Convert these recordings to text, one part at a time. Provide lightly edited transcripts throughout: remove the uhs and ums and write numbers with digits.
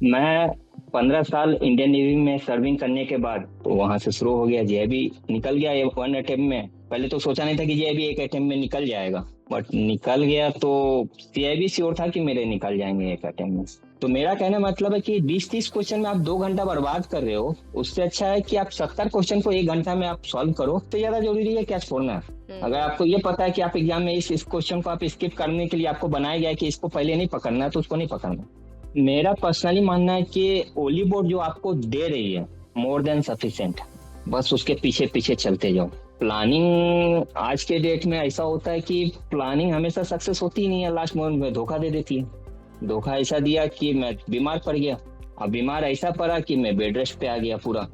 मैं 15 साल Indian navy में सर्विंग करने के बाद तो वहां से शुरू हो गया। जेआईबी निकल गया ये वन अटेम्प्ट में। पहले तो सोचा नहीं था कि जेआईबी एक अटेम्प्ट में निकल जाएगा, बट निकल गया। तो सीआईबी श्योर था कि मेरे निकल जाएंगे एक अटेम्प्ट में। तो मेरा कहने का मतलब है कि 20-30 क्वेश्चन में आप 2 घंटा बर्बाद कर रहे हो, उससे अच्छा है कि आप 70 क्वेश्चन को 1 घंटा में आप सॉल्व करो। तो ज्यादा जरूरी है क्या छोड़ना। अगर आपको ये पता है कि आप एग्जाम में इस क्वेश्चन को आप स्किप करने के लिए आपको बनाया गया है कि इसको पहले नहीं पकड़ना है, तो उसको नहीं पकड़ना। मेरा पर्सनली मानना है कि ओली बोर्ड जो आपको दे रही है मोर देन सफिशिएंट। बस उसके पीछे पीछे चलते जाओ। प्लानिंग आज के डेट में ऐसा होता है कि प्लानिंग हमेशा सक्सेस होती ही नहीं है, लास्ट मोमेंट में धोखा दे देती है। धोखा ऐसा दिया कि मैं बीमार पड़ गया, और बीमार ऐसा पड़ा कि मैं बेड रेस्ट पे आ गया पूरा।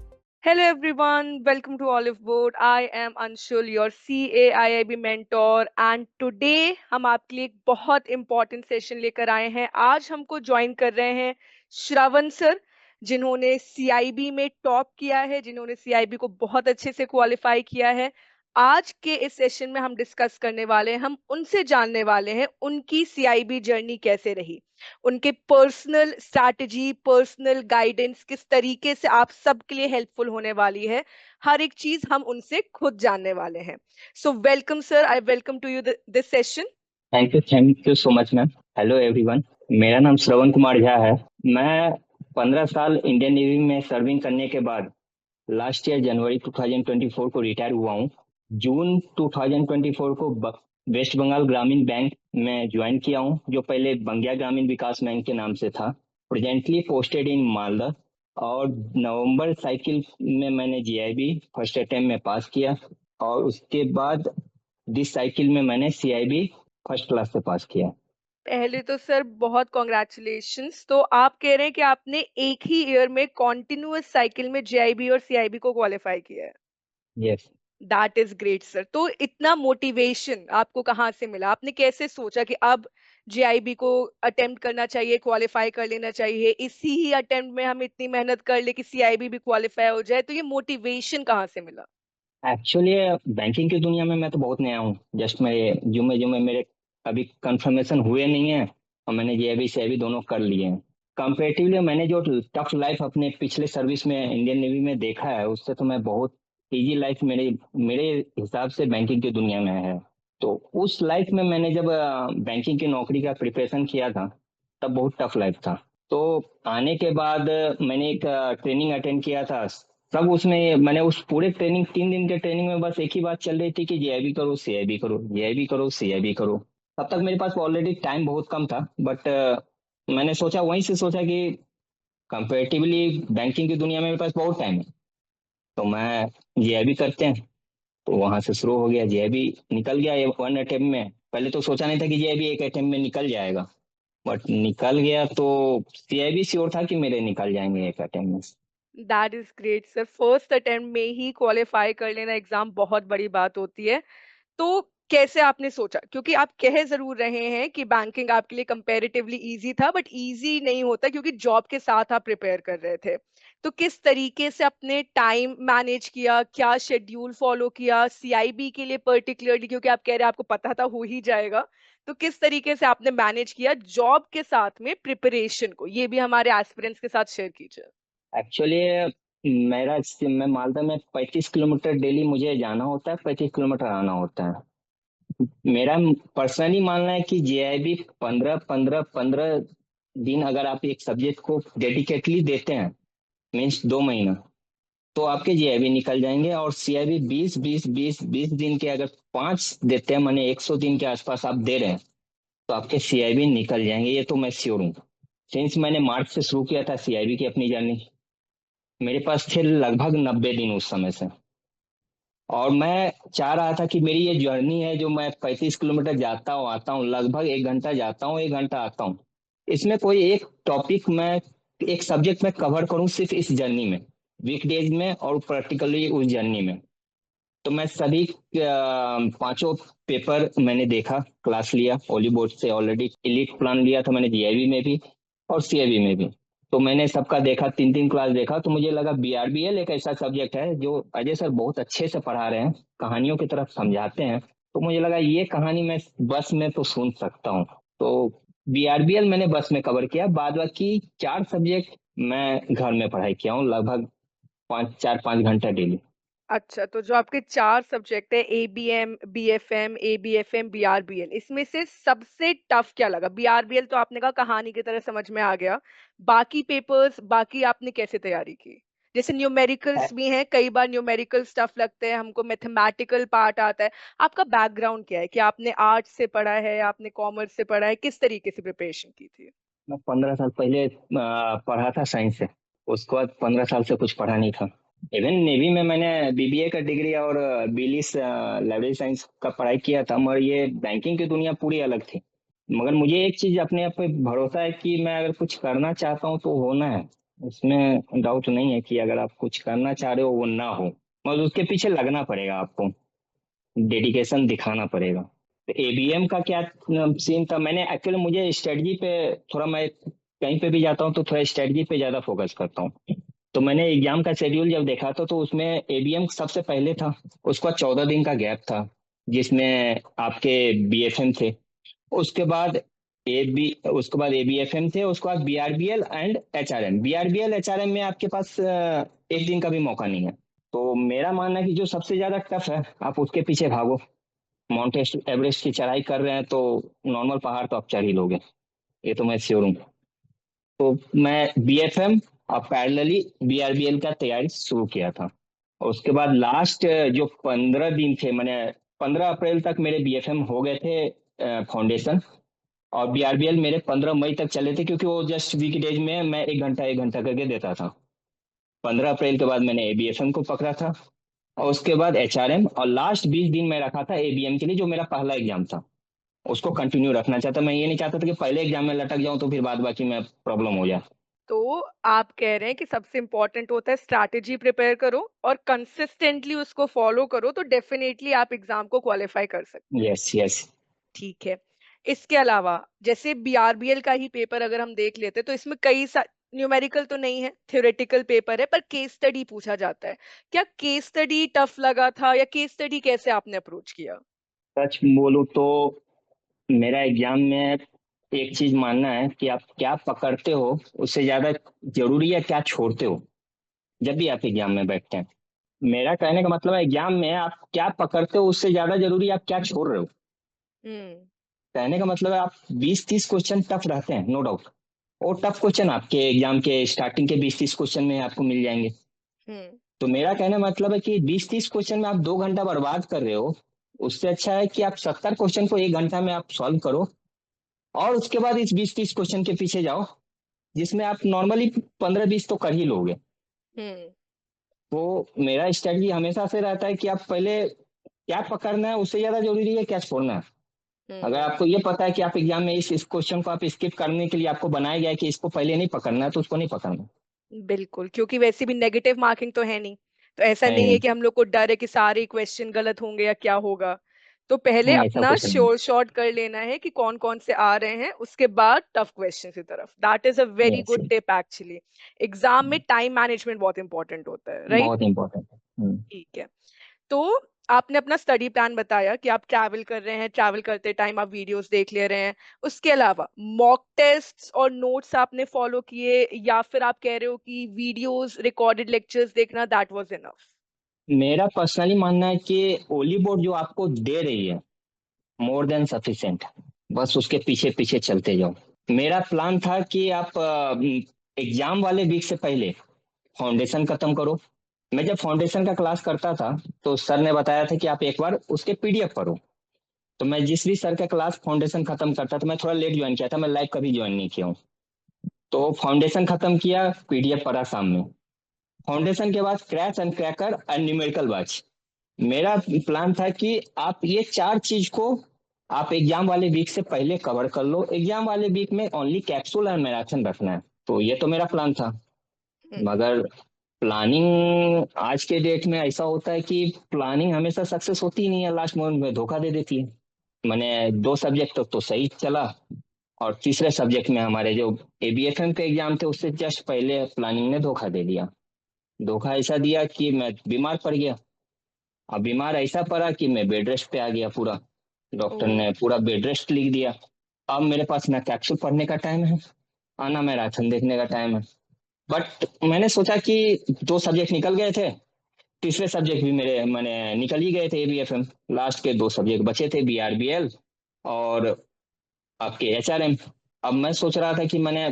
Hello everyone, welcome to Olive Board. I am Anshul, your CAIIB mentor, and today हम आपके लिए एक बहुत important session लेकर आए हैं। आज हमको ज्वाइन कर रहे हैं श्रवण सर, जिन्होंने CIB में टॉप किया है, जिन्होंने CIB को बहुत अच्छे से क्वालिफाई किया है। आज के इस सेशन में हम डिस्कस करने वाले हैं, हम उनसे जानने वाले हैं उनकी CIB जर्नी कैसे रही, उनके पर्सनल स्ट्रैटेजी, पर्सनल गाइडेंस किस तरीके से आप सबके लिए हेल्पफुल होने वाली है। हर एक चीज हम उनसे खुद जानने वाले हैं। So welcome sir, I welcome to you this session. Thank you so much ma'am. Hello everyone, मेरा नाम श्रवण कुमार झा है। मैं 15 साल इंडियन नेवी में सर्विंग करने के बाद लास्ट ईयर जनवरी 2024 को रिटायर हुआ हूँ। जून 2024 को वेस्ट बंगाल ग्रामीण बैंक में ज्वाइन किया हूँ, जो पहले बंगिया ग्रामीण विकास बैंक के नाम से था। Presently posted in Malda. और नवंबर साइकिल में मैंने जीआईबी फर्स्ट अटेम्प्ट में पास किया, और उसके बाद दिस साइकिल में मैंने सीआईबी फर्स्ट क्लास से पास किया। पहले तो सर बहुत कॉन्ग्रेचुलेशंस। तो आप कह रहे हैं कि आपने एक ही ईयर में कॉन्टिन्यूअस साइकिल में JIB और CIB को क्वालिफाई किया है। Yes. That is great sir. तो इतना मोटिवेशन आपको कहाँ से मिला? आपने कैसे सोचा कि अब JIB को अटेम्प्ट करना चाहिए, क्वालिफाई कर लेना चाहिए, इसी ही अटेम्प्ट में हम इतनी मेहनत कर ले कि CIB भी क्वालिफाई हो जाए? तो ये मोटिवेशन कहाँ से मिला? एक्चुअली बैंकिंग की दुनिया में मैं तो बहुत नया हूँ। जस्ट मेरे जुम्मे मेरे अभी कंफर्मेशन हुए नहीं है, और मैंने जेबी से अभी दोनों कर लिए हैं। कंपेरेटिवली मैंने जो टफ लाइफ अपने पिछले सर्विस में इंडियन नेवी में देखा है, उससे तो मैं बहुत इजी लाइफ मेरे मेरे हिसाब से बैंकिंग की दुनिया में है। तो उस लाइफ में मैंने जब बैंकिंग की नौकरी का प्रिपरेशन किया था, तब बहुत टफ लाइफ था। तो आने के बाद मैंने एक ट्रेनिंग अटेंड किया था। सब उसमें मैंने उस पूरे ट्रेनिंग 3 दिन के ट्रेनिंग में बस एक ही बात चल रही थी कि जेआईबी करो, सीआईबी करो, जेआईबी करो, सीआईबी करो। तब तक मेरे पास ऑलरेडी टाइम बहुत कम था, बट मैंने सोचा, वहीं से सोचा कि कंपेरेटिवली बैंकिंग की दुनिया में मेरे पास बहुत टाइम है, तो मैं जेआईबी करते हैं। तो वहां से शुरू हो गया। जेआईबी निकल गया ये वन अटेम्प्ट में। पहले तो सोचा नहीं था कि जेआईबी एक अटेम्प्ट में निकल जाएगा, बट निकल गया। तो सीआईबी श्योर था कि मेरे निकल जाएंगे एक अटेम्प्ट में। That is great sir. First attempt में ही क्वालिफाई कर लेना एग्जाम बहुत बड़ी बात होती है। तो कैसे आपने सोचा, क्योंकि आप कह जरूर रहे हैं कि बैंकिंग आपके लिए कंपैरेटिवली इजी था, बट इजी नहीं होता क्योंकि जॉब के साथ आप प्रिपेयर कर रहे थे। तो किस तरीके से अपने टाइम मैनेज किया, क्या शेड्यूल फॉलो किया CIB के लिए पर्टिकुलरली, क्योंकि आप कह रहे हैं आपको पता था हो ही जाएगा। तो किस तरीके से आपने मैनेज किया जॉब के साथ में प्रिपरेशन को, ये भी हमारे एस्पिरेंट्स के साथ शेयर कीजिए। एक्चुअली मैं मालदा में 35 किलोमीटर डेली मुझे जाना होता है, 35 किलोमीटर आना होता है। मेरा पर्सनली मानना है कि जेआईबी 15-15-15 दिन अगर आप एक सब्जेक्ट को डेडिकेटली देते हैं, मीन्स 2 महीना, तो आपके जेआईबी निकल जाएंगे। और सीआईबी 20-20-20-20 दिन के अगर 5 देते हैं, माने 100 दिन के आसपास आप दे रहे हैं, तो आपके सीआईबी निकल जाएंगे। ये तो मैं श्योर हूँ। सिंस मैंने मार्च से शुरू किया था सीआईबी की अपनी जर्नी, मेरे पास थे लगभग 90 दिन उस समय से। और मैं चाह रहा था कि मेरी ये जर्नी है, जो मैं 35 किलोमीटर जाता हूँ आता हूँ, लगभग 1 घंटा जाता हूँ 1 घंटा आता हूँ, इसमें कोई एक टॉपिक मैं, एक सब्जेक्ट मैं कवर करूँ सिर्फ इस जर्नी में, वीकडेज में और पर्टिकुलरली उस जर्नी में। तो मैं सभी 5 पेपर मैंने देखा, क्लास लिया ओली बोर्ड से। ऑलरेडी एलिट प्लान लिया था मैंने जीआईबी में भी और सीआईबी में भी। तो मैंने सबका देखा, 3 3 क्लास देखा। तो मुझे लगा बीआरबीएल एक ऐसा सब्जेक्ट है जो अजय सर बहुत अच्छे से पढ़ा रहे हैं, कहानियों की तरफ समझाते हैं। तो मुझे लगा ये कहानी मैं बस में तो सुन सकता हूँ। तो बीआरबीएल मैंने बस में कवर किया, बाद बाकी 4 सब्जेक्ट मैं घर में पढ़ाई किया हूँ, लगभग 5 4 5 घंटा डेली। अच्छा, तो जो आपके 4 सब्जेक्ट है एबीएम, बीएफएम, एबीएफएम, बीआरबीएल, इसमें से सबसे टफ क्या लगा? बीआरबीएल तो आपने कहा कहानी की तरह समझ में आ गया। बाकी पेपर्स, बाकी आपने कैसे तैयारी की? जैसे न्यूमेरिकल्स भी हैं, कई बार न्यूमेरिकल स्टफ लगते हैं, हमको मैथमेटिकल पार्ट आता है। आपका बैकग्राउंड क्या है कि आपने आर्ट्स से पढ़ा है, आपने कॉमर्स से पढ़ा है, किस तरीके से प्रिपरेशन की थी? मैं 15 साल पहले पढ़ा था साइंस से, उसके बाद 15 साल से कुछ पढ़ा नहीं था। इवन नेवी में मैंने बीबीए का डिग्री और बीलिस लाइब्रेरी साइंस का पढ़ाई किया था, मगर ये बैंकिंग की दुनिया पूरी अलग थी। मगर मुझे एक चीज अपने आप पे भरोसा है कि मैं अगर कुछ करना चाहता हूँ तो होना है। इसमें डाउट नहीं है कि अगर आप कुछ करना चाह रहे हो वो ना हो, मगर उसके पीछे लगना पड़ेगा आपको, डेडिकेशन दिखाना पड़ेगा। तो एबीएम का क्या सीन था, मैंने एक्चुअली मुझे स्ट्रेटजी पे थोड़ा, मैं कहीं पे भी जाता हूँ तो थोड़ा स्ट्रेटजी पे ज्यादा फोकस करता हूँ। तो मैंने एग्जाम का शेड्यूल जब देखा था तो उसमें एबीएम सबसे पहले था, उसके बाद 14 दिन का गैप था जिसमें आपके बीएफएम थे। उसके बाद उसके बाद एबीएफएम थे, उसके बाद बीआरबीएल एंड एचआरएम। बीआरबीएल एचआरएम में आपके पास एक दिन का भी मौका नहीं है। तो मेरा मानना है कि जो सबसे ज्यादा टफ है आप उसके पीछे भागो। माउंट एवरेस्ट की चढ़ाई कर रहे हैं तो नॉर्मल पहाड़ तो आप चढ़ ही लोगे, ये तो मैं श्योर हूँ। तो मैं बीएफएम और पैरेलली बीआरबीएल का तैयारी शुरू किया था। और उसके बाद लास्ट जो 15 दिन थे, मैंने 15 अप्रैल तक मेरे बीएफएम हो गए थे फाउंडेशन, और बीआरबीएल मेरे 15 मई तक चले थे, क्योंकि वो जस्ट वीकडेज में मैं 1 घंटा 1 घंटा करके देता था। 15 अप्रैल के बाद मैंने एबीएफएम को पकड़ा था, और उसके बाद एचआरएम, और लास्ट 20 दिन मैं रखा था एबीएम के लिए, जो मेरा पहला एग्जाम था। उसको कंटिन्यू रखना चाहता, मैं ये नहीं चाहता था कि पहले एग्जाम में लटक जाऊं तो फिर बाद बाकी में प्रॉब्लम हो जाए। तो आप कह रहे हैं कि सबसे इम्पोर्टेंट होता है स्ट्रैटेजी प्रिपेयर करो और कंसिस्टेंटली उसको फॉलो करो तो डेफिनेटली आप एग्जाम को क्वालिफाई कर सकते हैं। Yes yes. ठीक है। इसके अलावा जैसे बीआरबीएल का ही पेपर अगर हम देख लेते तो इसमें कई सा न्यूमेरिकल तो नहीं है, थ्योरेटिकल पेपर है, पर केस स्टडी पूछा जाता है। क्या केस स्टडी टफ लगा था या केस स्टडी कैसे आपने अप्रोच किया? सच बोलूं तो मेरा एग्जाम में एक चीज मानना है कि आप क्या पकड़ते हो उससे ज्यादा जरूरी है क्या छोड़ते हो। जब भी आप एग्जाम में बैठते हैं, मेरा कहने का मतलब है एग्जाम में आप क्या पकड़ते हो उससे ज्यादा जरूरी है आप क्या छोड़ रहे हो। हम्म। कहने का मतलब है आप 20 30 क्वेश्चन टफ रहते हैं, नो डाउट। और टफ क्वेश्चन आपके एग्जाम के स्टार्टिंग के 20 30 क्वेश्चन में आपको मिल जाएंगे। हम्म। तो मेरा कहने का मतलब है कि 20 30 क्वेश्चन में आप 2 घंटा बर्बाद कर रहे हो, उससे अच्छा है कि आप 70 क्वेश्चन को 1 घंटा में आप सॉल्व करो, और उसके बाद इस 20 30 क्वेश्चन के पीछे जाओ जिसमें आप नॉर्मली 15 20 तो कर ही लोगे। हम्म। तो मेरा स्ट्रेटजी हमेशा से रहता है कि आप पहले क्या पकड़ना है उससे ज्यादा जरूरी है क्या छोड़ना है। अगर हम्म। आपको ये पता है कि आप एग्जाम में इस क्वेश्चन को आप स्किप करने के लिए आपको बनाया गया है कि इसको पहले नहीं पकड़ना है, तो उसको नहीं पकड़ना बिल्कुल, क्योंकि वैसे भी नेगेटिव मार्किंग तो है नहीं। तो ऐसा है। नहीं है कि हम लोग को डर है कि सारे क्वेश्चन गलत होंगे या क्या होगा। तो पहले ऐसा अपना कुछ नहीं। श्योर शॉट कर लेना है कि कौन कौन से आ रहे हैं, उसके बाद टफ क्वेश्चन की तरफ। That is a very yes, good tip actually. Exam में टाइम मैनेजमेंट बहुत इंपॉर्टेंट होता है, राइट? बहुत इंपॉर्टेंट है। ठीक है। तो आपने अपना स्टडी प्लान बताया कि आप ट्रैवल कर रहे हैं, ट्रैवल करते टाइम आप वीडियोस देख ले रहे हैं। उसके अलावा मॉक टेस्ट्स और नोट्स आपने फॉलो किए या फिर आप कह रहे हो कि वीडियोस रिकॉर्डेड लेक्चर्स देखना दैट वाज इनफ? मेरा पर्सनली मानना है कि ओली बोर्ड जो आपको दे रही है मोर देन सफिशिएंट, बस उसके पीछे पीछे चलते जाओ। मेरा प्लान था कि आप एग्जाम वाले वीक से पहले फाउंडेशन खत्म करो। मैं जब फाउंडेशन का क्लास करता था तो सर ने बताया था कि आप एक बार उसके पीडीएफ पढ़ो। तो मैं जिस भी सर का क्लास फाउंडेशन खत्म करता था, मैं थोड़ा लेट ज्वाइन किया था, मैं लाइव कभी ज्वाइन नहीं किया हूँ। तो फाउंडेशन खत्म किया, पीडीएफ पढ़ा शाम में। फाउंडेशन के बाद crash and cracker and numerical batch. मेरा प्लान था कि आप ये 4 चीज को आप एग्जाम वाले वीक से पहले कवर कर लो। एग्जाम वाले वीक में ओनली कैप्सूल एंड मैराथन रखना है, तो ये तो मेरा प्लान था। हम्म। मगर प्लानिंग आज के डेट में ऐसा होता है कि प्लानिंग हमेशा सक्सेस होती ही नहीं है, लास्ट मोमेंट में धोखा दे देती है। मैंने 2 सब्जेक्ट तो सही चला, और तीसरे सब्जेक्ट में हमारे जो एबीएफएम के एग्जाम थे उससे जस्ट पहले प्लानिंग ने धोखा दे दिया। धोखा ऐसा दिया कि मैं बीमार पड़ गया। अब बीमार ऐसा पड़ा कि मैं बेड रेस्ट पे आ गया पूरा। ओ। डॉक्टर ने पूरा बेड रेस्ट लिख दिया। अब मेरे पास ना कैप्सूल पढ़ने का टाइम है और ना मैराथन देखने का टाइम है। बट मैंने सोचा कि दो सब्जेक्ट निकल गए थे, तीसरे सब्जेक्ट भी मेरे मैंने निकल ही गए थे, एबीएफएम। लास्ट के दो सब्जेक्ट बचे थे, बीआरबीएल और आपके एचआरएम। अब मैं सोच रहा था कि मैंने,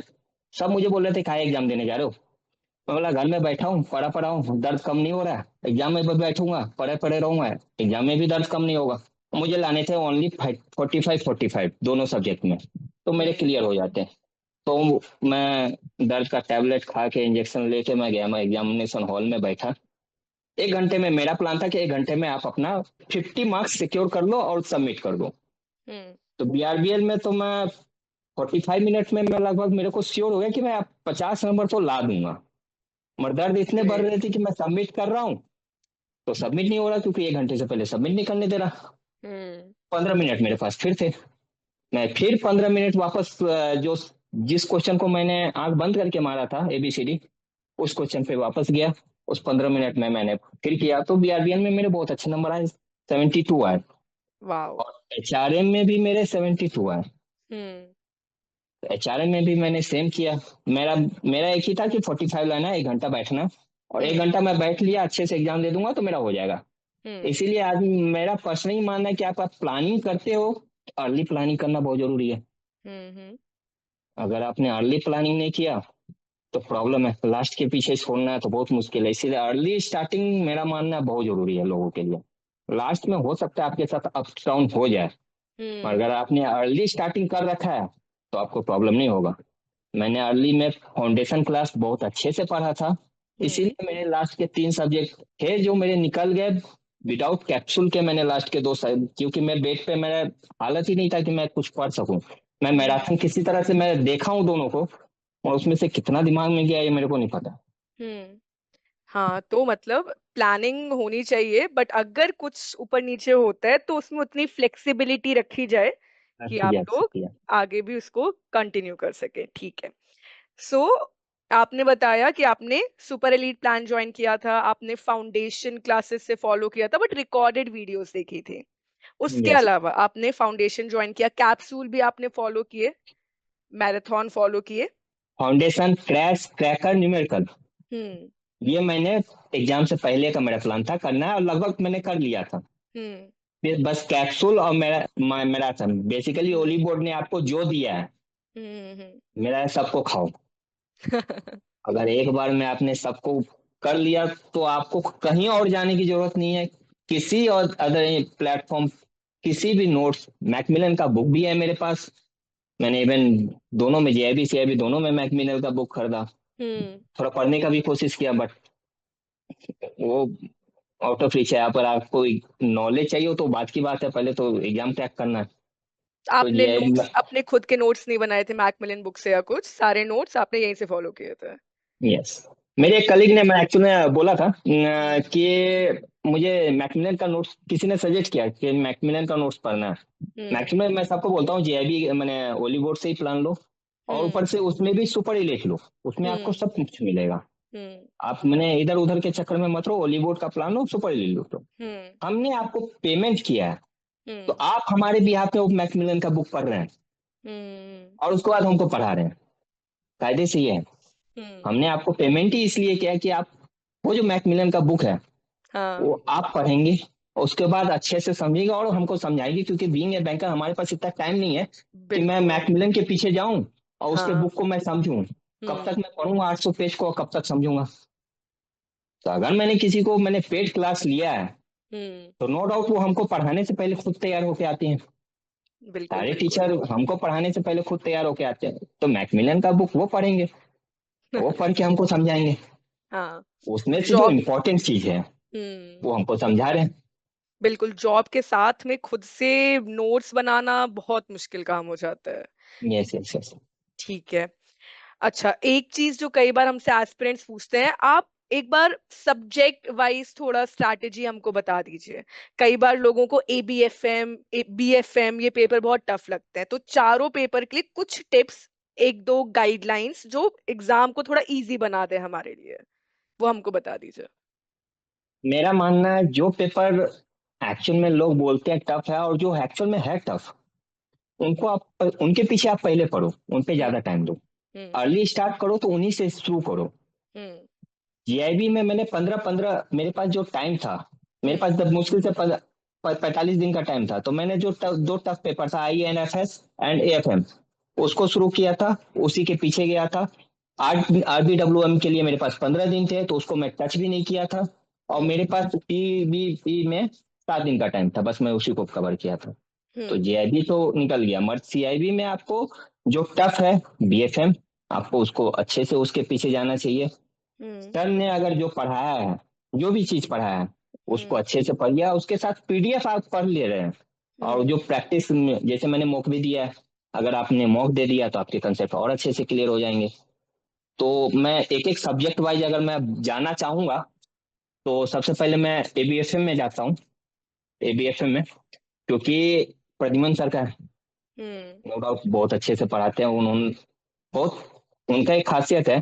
सब मुझे बोल रहे थे काहे एग्जाम देने जा रहे हो। मैं बोला घर में बैठा हूँ, पढ़ा पढ़ा हूँ, दर्द कम नहीं हो रहा है, एग्जाम में भी बैठूंगा पढ़े पढ़े रहूंगा, एग्जाम में भी दर्द कम नहीं होगा। मुझे लाने थे ओनली 45 45 दोनों सब्जेक्ट में, तो मेरे हुँ, क्लियर हो जाते हैं। तो मैं दर्द का टैबलेट खा के इंजेक्शन लेके मैं गया, मैं एग्जामिनेशन हॉल में बैठा। 1 घंटे में मेरा प्लान था कि 1 घंटे में आप अपना 50 मार्क्स सिक्योर कर लो और सबमिट कर दो। हुँ, तो बीआरबीएल में तो मैं 45 मिनट में मैं लगभग, मेरे को श्योर हो गया कि मैं 50 नंबर तो ला दूंगा। मगर दर्द इतने बढ़ ग्रेट। रहे थे कि मैं सबमिट कर रहा हूँ तो सबमिट नहीं हो रहा, क्योंकि 1 घंटे से पहले सबमिट नहीं करने दे रहा। हुँ, 15 मिनट मेरे पास फिर थे। मैं फिर 15 मिनट वापस जो जिस क्वेश्चन को मैंने आंख बंद करके मारा था एबीसीडी, उस क्वेश्चन पे वापस गया। उस 15 मिनट में मैंने फिर किया, तो बीआरबीएल में मेरे बहुत अच्छे नंबर आए, 72 आए। वॉव! और एचआरएम में भी मेरे 72 आए। हुँ, एचआरएम में भी मैंने सेम किया। मेरा मेरा एक ही था कि 45 लाना, 1 घंटा बैठना, और एक हुँ, घंटा मैं बैठ लिया, अच्छे से एग्जाम दे दूंगा तो मेरा हो जाएगा। हुँ, इसीलिए आज मेरा पर्सनली मानना है कि आप प्लानिंग करते हो, अर्ली प्लानिंग करना बहुत जरूरी है। हुँ, हुँ, अगर आपने अर्ली प्लानिंग नहीं किया तो प्रॉब्लम है, लास्ट के पीछे छोड़ना है तो बहुत मुश्किल है। इसीलिए अर्ली स्टार्टिंग मेरा मानना बहुत जरूरी है लोगों के लिए। लास्ट में हो सकता है आपके साथ अप डाउन हो जाए, हुँ, मगर अगर आपने अर्ली स्टार्टिंग कर रखा है तो आपको प्रॉब्लम नहीं होगा। मैंने अर्ली में फाउंडेशन क्लास बहुत अच्छे से पढ़ा था, हुँ, इसीलिए मेरे लास्ट के 3 सब्जेक्ट थे जो मेरे निकल गए विदाउट कैप्सूल के। मैंने लास्ट के क्योंकि मैं बेड पे, मेरा हालत ही नहीं था कि मैं कुछ पढ़ सकूं। मैं हुँ, मैराथन किसी तरह से मैं देखा हूं दोनों को, और उसमें से कितना दिमाग में गया ये मेरे को नहीं पता। हुँ। हाँ, तो मतलब प्लानिंग होनी चाहिए बट अगर कुछ ऊपर-नीचे होता है तो उसमें उतनी फ्लेक्सिबिलिटी रखी जाए कि आप शुक्रिया लोग शुक्रिया। आगे भी उसको कंटिन्यू कर सकें, ठीक है। सो आपने बताया कि आपने सुपर एलीट प्लान जॉइन किया था, आपने फाउंडेशन क्लासेस से फॉलो किया था बट रिकॉर्डेड वीडियोज़ देखी थी। उसके यस। अलावा आपने फाउंडेशन जॉइन किया, कैप्सूल भी आपने फॉलो किए, मैराथन फॉलो किए। फाउंडेशन, क्रैश, क्रैकर, न्यूमेरिकल, हुँ, ये मैंने एग्जाम से पहले का मेरा प्लान था करना है, और लगभग मैंने कर लिया था। हुँ, फिर बस कैप्सूल और मैराथन, बेसिकली हुँ, ओली बोर्ड ने आपको जो दिया है, हुँ, हुँ। मेरा है सबको खाओ। अगर एक बार में आपने सबको कर लिया तो आपको कहीं और जाने की जरूरत नहीं है, किसी और अदर प्लेटफॉर्म, किसी भी नोट्स, मैकमिलन का बुक भी है मेरे पास। मैंने इवन दोनों में, जेआईबी सीआईबी दोनों में मैकमिलन का बुक खरीदा, हुँ। थोड़ा पढ़ने का भी कोशिश किया, बट वो आउट ऑफ रीच है। यहाँ पर आपको नॉलेज चाहिए हो तो बात की बात है, पहले तो एग्जाम क्रैक करना है। तो आपने जेआईबी, नोट्स अपने खुद के नोट्स नहीं बनाए थे मैकमिलन बुक से या कुछ? सारे नोट्स आपने यहीं से फॉलो किए थे? यस। मेरे एक कलीग ने, मैं एक्चुअली बोला था हुँ, कि मुझे मैकमिलन का नोट्स किसी ने सजेस्ट किया कि मैकमिलन का नोट्स पढ़ना है। हुँ, मैक्सिमम मैं सबको बोलता हूँ जेआईबी मैंने ओली बोर्ड से ही प्लान लो, और हुँ, ऊपर से उसमें भी सुपर ही लिख लो, उसमें आपको हुँ, सब कुछ मिलेगा। हुँ, आप मैंने इधर उधर के चक्कर में मत रहो, ओली बोर्ड का प्लान लो, सुपर ही लो। तो हुँ, हमने आपको पेमेंट किया है, तो हुँ, आप हमारे बिहाफ पे वो मैक्मिलन का बुक पढ़ रहे हैं, हुँ, और उसके बाद हमको पढ़ा रहे हैं। कायदे से ये है। हुँ, हमने आपको पेमेंट ही इसलिए किया कि आप वो जो मैक्मिलन का बुक है हाँ, वो आप पढ़ेंगे, और उसके बाद अच्छे से समझेंगे और हमको समझाएंगे, क्योंकि बीइंग ए बैंकर हमारे पास इतना टाइम नहीं है कि मैं बिल्कुल, मैक्मिलन के पीछे जाऊं और उसके हाँ, बुक को मैं समझूं। कब तक हुँ, मैं पढ़ूंगा 800 पेज को, कब तक समझूंगा। तो अगर मैंने किसी को, मैंने पेड क्लास लिया है, हुँ, तो नो डाउट वो हमको पढ़ाने से पहले खुद तैयार होके आते हैं। बिल्कुल, सारे बिल्कुल। टीचर हमको पढ़ाने से पहले खुद तैयार होके आते हैं, तो मैक्मिलन का बुक वो पढ़ेंगे, वो पढ़ के हमको समझाएंगे। हाँ, उसमें से जो जॉब इम्पोर्टेंट चीज है हुँ, वो हमको समझा रहे हैं। बिल्कुल, जॉब के साथ में खुद से नोट्स बनाना बहुत मुश्किल काम हो जाता है। Yes yes yes. ठीक है। अच्छा, एक चीज़ जो कई बार हमसे एस्पिरेंट्स पूछते हैं, आप एक बार सब्जेक्ट वाइज़ थोड़ा स्ट्रैटेजी हमको बता दीजिए। कई बार लोगों को एबीएफएम, बीएफएम ये पेपर बहुत टफ लगते हैं, तो चारों पेपर के लिए कुछ टिप्स, 1-2 गाइडलाइंस जो एग्ज़ाम को थोड़ा ईज़ी बना दें हमारे लिए, वो हमको बता दीजिए। मेरा मानना है जो पेपर एक्चुअल में लोग बोलते हैं टफ है, और जो एक्चुअल में है टफ, उनको आप उनके पीछे आप पहले पढ़ो, उन पे हुँ, ज्यादा टाइम दो। हुँ, अर्ली स्टार्ट करो तो उन्हीं से शुरू करो। हुँ, जीआईबी में मैंने 15-15 मेरे पास जो टाइम था, मेरे हुँ, पास जब मुश्किल से 45 दिन का टाइम था, तो मैंने जो दो टफ पेपर था, INFS एंड AFM, उसको शुरू किया था, उसी के पीछे गया था। RBWM के लिए मेरे पास 15 दिन थे, तो उसको मैं टच भी नहीं किया था। और हुँ, मेरे पास PBP में 7 दिन का टाइम था, बस मैं उसी को कवर किया था। तो हुँ, जीआईबी तो निकल गया, मगर सीआईबी में आपको जो टफ है, BFM, आपको उसको अच्छे से उसके पीछे जाना चाहिए। हुँ, सर ने अगर जो पढ़ाया है, जो भी चीज पढ़ाया है, उसको हुँ, अच्छे से पढ़िए, उसके साथ PDF आप पढ़ ले रहे हैं। और हुँ, जो प्रैक्टिस में, जैसे मैंने मॉक भी दिया है, अगर आपने मॉक दे दिया तो आपके कंसेप्ट और अच्छे से क्लियर हो जाएंगे। तो मैं एक एक सब्जेक्ट वाइज अगर मैं जाना चाहूंगा, तो सबसे पहले मैं ABFM में जाता हूँ। ABFM में क्योंकि प्रद्युमन सर का हुँ, नो डाउट बहुत अच्छे से पढ़ाते हैं उन्होंने। बहुत उनका एक खासियत है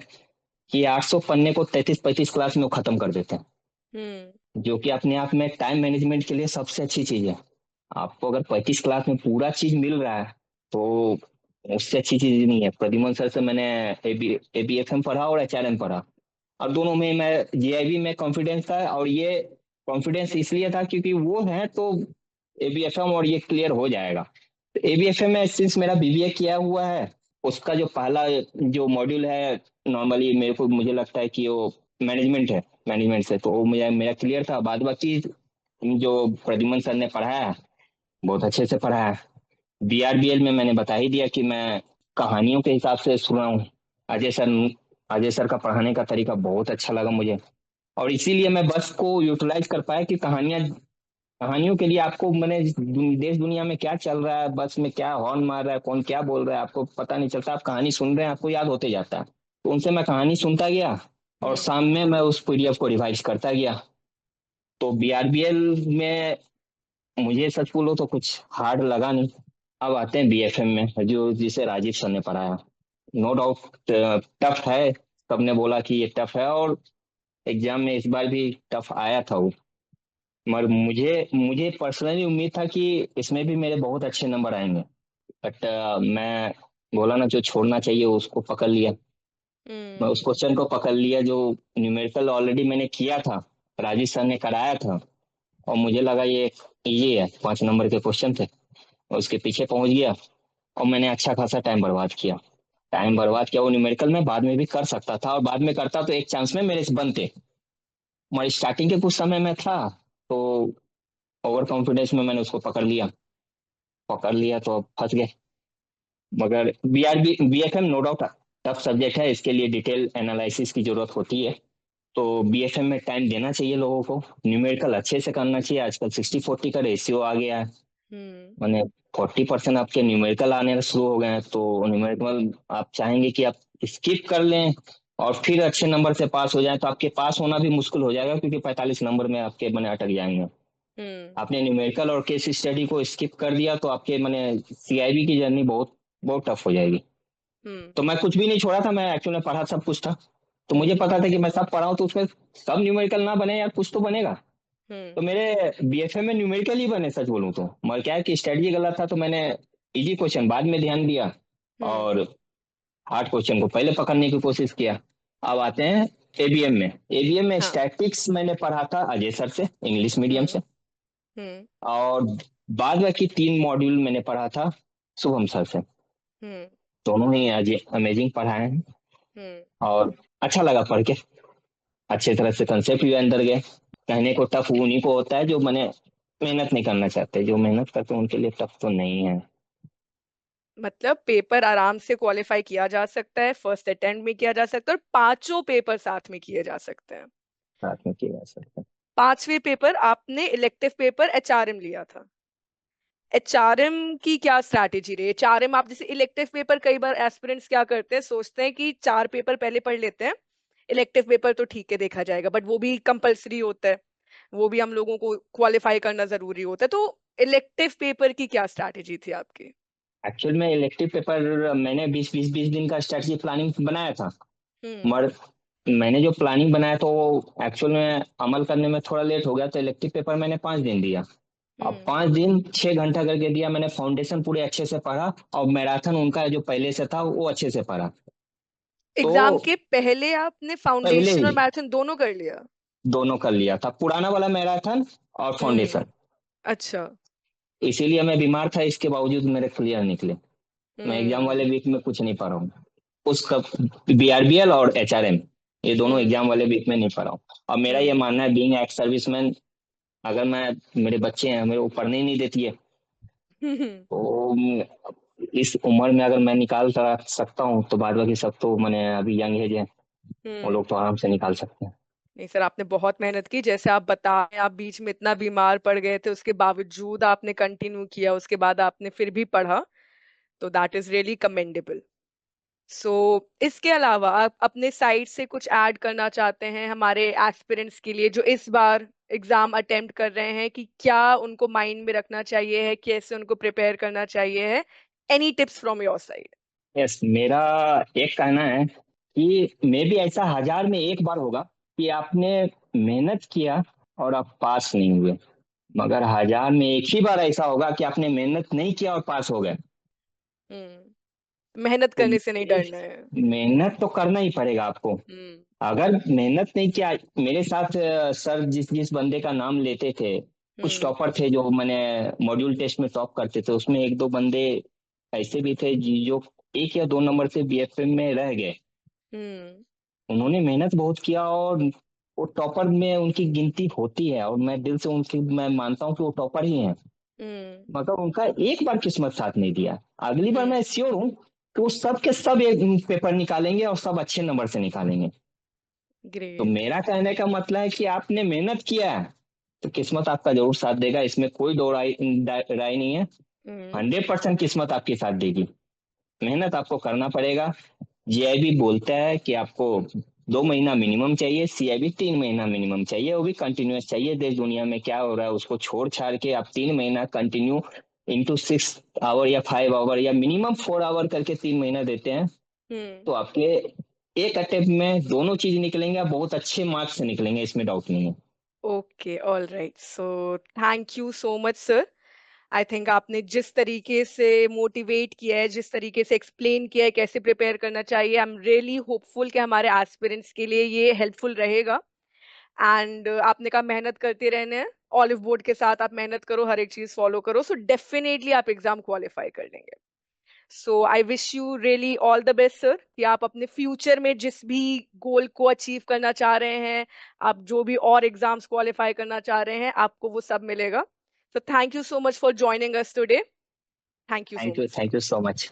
कि 800 पन्ने को 33-35 क्लास में वो खत्म कर देते हैं, हुँ, जो कि अपने आप में टाइम मैनेजमेंट के लिए सबसे अच्छी चीज है। आपको अगर 35 क्लास में पूरा चीज मिल रहा है, तो उससे अच्छी चीज नहीं है। प्रद्युमन सर से मैंने ABFM पढ़ा और HRM पढ़ा, और दोनों में मैं GIB में कॉन्फिडेंस था। और ये कॉन्फिडेंस इसलिए था क्योंकि वो है तो ABFM और ये क्लियर हो जाएगा। तो ABFM में सिंस मेरा BBA किया हुआ है, उसका जो पहला जो मॉड्यूल है, नॉर्मली मुझे लगता है कि वो मैनेजमेंट है, मैनेजमेंट से तो वो मुझे मेरा क्लियर था। बाद बाकी जो प्रद्युमन सर ने पढ़ाया है, बहुत अच्छे से पढ़ाया है। BRBL में मैंने बता ही दिया कि मैं कहानियों के हिसाब से सुना हूँ। अजय सर अजय सर का पढ़ाने का तरीका बहुत अच्छा लगा मुझे, और इसीलिए मैं बस को यूटिलाइज कर पाया कि कहानियों के लिए आपको मैंने देश दुनिया में क्या चल रहा है, बस में क्या हॉर्न मार रहा है, कौन क्या बोल रहा है, आपको पता नहीं चलता। आप कहानी सुन रहे हैं, आपको याद होते जाता है। तो उनसे मैं कहानी सुनता गया, और हुँ, शाम में मैं उस PDF को रिवाइज करता गया। तो BRBL में मुझे सच बोलो तो कुछ हार्ड लगा नहीं। अब आते हैं BFM में, जो जिसे राजीव सर ने पढ़ाया। नो डाउट टफ है, सबने बोला कि ये टफ है, और एग्जाम में इस बार भी टफ आया था वो। मगर मुझे मुझे पर्सनली उम्मीद था कि इसमें भी मेरे बहुत अच्छे नंबर आएंगे। बट मैं बोला ना, जो छोड़ना चाहिए उसको पकड़ लिया। मैं हुँ, उस क्वेश्चन को पकड़ लिया जो न्यूमेरिकल ऑलरेडी मैंने किया था, राजीव सर ने कराया था, और मुझे लगा ये इजी है, 5 नंबर के क्वेश्चन थे। और उसके पीछे पहुंच गया, और मैंने अच्छा खासा टाइम बर्बाद किया। टाइम बर्बाद किया वो न्यूमेरिकल में, बाद में भी कर सकता था, और बाद में करता तो एक चांस में मेरे से बनते। मगर स्टार्टिंग के कुछ समय में था, तो ओवर कॉन्फिडेंस में मैंने उसको पकड़ लिया तो अब फंस गए। मगर BFM no doubt tough subject है, इसके लिए डिटेल एनालिसिस की जरूरत होती है। तो BFM में टाइम देना चाहिए लोगों को, न्यूमेरिकल अच्छे से करना चाहिए। आजकल 60-40 का रेशियो आ गया है, हुँ, माने 40% आपके न्यूमेरिकल आने शुरू हो गए हैं। तो न्यूमेरिकल आप चाहेंगे कि आप स्किप कर लें और फिर अच्छे नंबर से पास हो जाए, तो आपके पास होना भी मुश्किल हो जाएगा, क्योंकि 45 नंबर में आपके बने अटक जाएंगे। हुँ, आपने न्यूमेरिकल और केस स्टडी को स्किप कर दिया, तो आपके मैंने CIB की जर्नी बहुत बहुत टफ हो जाएगी। हुँ, तो मैं कुछ भी नहीं छोड़ा था, मैं एक्चुअली में पढ़ा सब कुछ था। तो मुझे हुँ, पता था कि मैं सब पढ़ा हूँ, तो उसमें सब न्यूमेरिकल ना बने यार, कुछ तो बनेगा। हुँ, तो मेरे BFM में न्यूमेरिकल ही बने, सच बोलूं तो। मगर क्या है कि स्ट्रेटजी गलत था, तो मैंने इजी क्वेश्चन बाद में ध्यान दिया, हुँ, और हार्ड क्वेश्चन को पहले पकड़ने की कोशिश किया। अब आते हैं ABM में। ABM में हाँ, स्टैटिक्स मैंने पढ़ा था अजय सर से, इंग्लिश मीडियम हुँ, से। हुँ, और बाद बाकी 3 मॉड्यूल मैंने पढ़ा था शुभम सर से। हुँ, दोनों ही आज अमेजिंग पढ़ाए हैं, हुँ। और अच्छा लगा पढ़ के। अच्छे तरह से कंसेप्ट भी अंदर गए। कहने को टफ उन्हीं को होता है जो मैंने मेहनत नहीं करना चाहते, जो मेहनत करते हैं उनके लिए टफ तो नहीं है। मतलब पेपर आराम से क्वालीफाई किया जा सकता है, फर्स्ट अटेम्प्ट में किया जा सकता है और पाँचों पेपर साथ में किए जा सकते हैं। साथ में किया जा सकता 5वें पेपर आपने इलेक्टिव पेपर एचआरएम लिया था। एचआरएम की क्या स्ट्रैटेजी रही? एचआरएम आप जैसे इलेक्टिव पेपर कई बार एस्पिरेंट्स क्या करते हैं, सोचते हैं कि 4 पेपर पहले पढ़ लेते हैं, इलेक्टिव पेपर तो ठीक है देखा जाएगा, बट वो भी कंपल्सरी होता है। वो भी हम लोगों को क्वालीफाई करना ज़रूरी होता है। तो इलेक्टिव पेपर की क्या स्ट्रैटेजी थी आपकी? है। एक्चुअल में इलेक्टिव पेपर मैंने 20-20-20 दिन का स्ट्रेटजी प्लानिंग बनाया था। हुँ, मगर मैंने जो प्लानिंग बनाया तो एक्चुअल में अमल करने में थोड़ा लेट हो गया, तो इलेक्टिव पेपर मैंने 5 दिन दिया। अब हुँ। 5 दिन 6 घंटा करके दिया मैंने, फाउंडेशन पूरे अच्छे से पढ़ा और मैराथन उनका जो पहले से था वो अच्छे से पढ़ा। तो एग्ज़ाम के पहले आपने पहले फाउंडेशन और ही मैराथन दोनों कर लिया? दोनों कर लिया था, पुराना वाला मैराथन और हुँ, फाउंडेशन। अच्छा। इसीलिए मैं बीमार था, इसके बावजूद मेरे क्लियर निकले। मैं एग्जाम वाले हुँ, वीक में कुछ नहीं पढ़ा हूँ। उसका बीआरबीएल और एचआरएम, ये दोनों हुँ, एग्जाम वाले वीक में नहीं पढ़ा हूँ। और मेरा ये हुँ। मानना है, बीइंग एक्स सर्विसमैन, अगर मैं, मेरे बच्चे हैं, मेरे को पढ़ने ही नहीं देती है, तो इस उम्र में अगर मैं निकाल सकता हूँ तो बाद बाकी सब तो मैंने, अभी यंग एज है, वो लोग हुँ। तो आराम से निकाल सकते हैं। नहीं सर, आपने बहुत मेहनत की। जैसे आप बता रहे हैं, आप बीच में इतना बीमार पड़ गए थे, उसके बावजूद आपने कंटिन्यू किया, उसके बाद आपने फिर भी पढ़ा, तो दैट इज़ रियली कमेंडेबल। सो इसके अलावा आप अपने साइड से कुछ ऐड करना चाहते हैं हमारे एस्पिरेंट्स के लिए जो इस बार एग्जाम अटेम्प्ट कर रहे हैं, कि क्या उनको माइंड में रखना चाहिए है, कैसे उनको प्रिपेयर करना चाहिए है? Any tips from your side? Yes, मेरा एक कहना है कि मे भी ऐसा 1000 में 1 बार होगा कि आपने मेहनत किया और आप पास नहीं हुए, मगर 1000 में 1 ही बार ऐसा होगा कि आपने मेहनत नहीं किया और पास हो गए। हम्म। मेहनत तो करने से नहीं डरना है। मेहनत तो करना ही पड़ेगा आपको। हम्म। अगर मेहनत नहीं किया, मेरे साथ सर जिस जिस बंदे का नाम लेते थे, कुछ हम्म। टॉपर थे जो मैंने मॉड्यूल टेस्ट में टॉप करते थे, उसमें 1 2 बंदे ऐसे भी थे जो 1 या 2 नंबर से बीएफएम में रह गए। हम्म। उन्होंने मेहनत बहुत किया और वो टॉपर में उनकी गिनती होती है, और मैं दिल से उनकी, मैं मानता हूँ कि वो टॉपर ही हैं, हम्म। मगर उनका एक बार किस्मत साथ नहीं दिया। अगली बार हम्म। मैं श्योर हूँ कि वो सब के सब एक पेपर निकालेंगे और सब अच्छे नंबर से निकालेंगे। तो ग्रेट। मेरा कहने का मतलब है कि आपने मेहनत किया है तो किस्मत आपका जरूर साथ देगा, इसमें कोई दो राय नहीं है। हम्म। 100% किस्मत आपके साथ देगी। मेहनत आपको करना पड़ेगा। जीआईबी बोलता है कि आपको 2 महीना मिनिमम चाहिए, सीआईबी 3 महीना मिनिमम चाहिए, वो भी कंटिन्यूअस चाहिए। देश दुनिया में क्या हो रहा है उसको छोड़ छाड़ के आप 3 महीना कंटिन्यू इंटू 6 आवर या 5 आवर या मिनिमम 4 आवर करके 3 महीना देते हैं, हम्म। तो आपके एक अटेम्प्ट में दोनों चीज निकलेंगे, आप बहुत अच्छे मार्क्स से निकलेंगे, इसमें डाउट नहीं है। Okay, all right. So thank you so much sir. I think आपने जिस तरीके से मोटिवेट किया है, जिस तरीके से एक्सप्लेन किया है कैसे प्रिपेयर करना चाहिए, आई एम रियली होपफुल कि हमारे एस्पिरेंट्स के लिए ये हेल्पफुल रहेगा। एंड आपने कहा मेहनत करते रहना है, ऑलिव बोर्ड के साथ आप मेहनत करो, हर एक चीज फॉलो करो, सो डेफिनेटली आप एग्जाम क्वालिफाई कर लेंगे। So I wish you really all the best sir, कि आप अपने फ्यूचर में जिस भी गोल को अचीव करना चाह रहे हैं, आप जो भी और एग्जाम्स क्वालिफाई करना चाह रहे हैं, आपको वो सब मिलेगा। So thank you so much for joining us today. Thank you so thank you, much. Thank you so much.